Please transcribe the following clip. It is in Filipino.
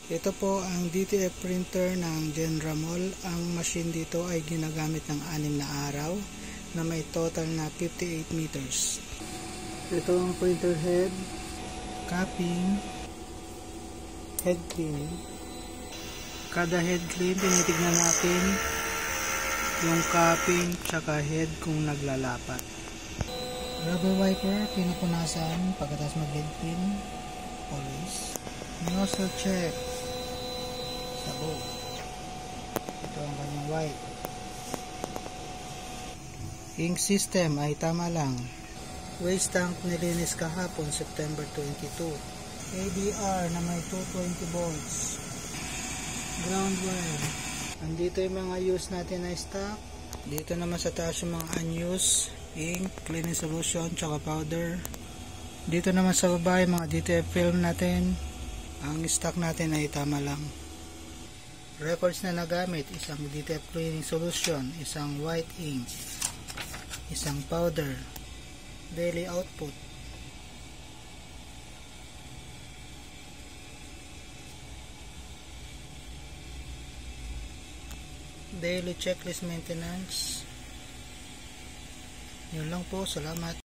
Ito po ang DTF printer ng Genramol. Ang machine dito ay ginagamit ng 6 na araw na may total na 58 meters. Ito ang printer head, capping, head cleaning. Kada head clean, tinitignan natin yung capping tsaka head kung naglalapat. Rubber wiper, pinupunasan pagkatapos mag-head clean. Always. Nozzle check. Sabog. Ito ang kanyang white. Ink system ay tama lang. Waste tank nilinis kahapon September 22. ADR na may 220 volts. Ground wire. Andito yung mga use natin na stock. Dito naman sa taas yung mga unused ink, cleaning solution, tsaka powder. Dito naman sa baba yung mga DTF film natin. Ang stock natin ay tama lang. Records na nagamit, isang DTF cleaning solution, isang white ink, isang powder. Daily output. Daily checklist maintenance. Yun lang po, salamat.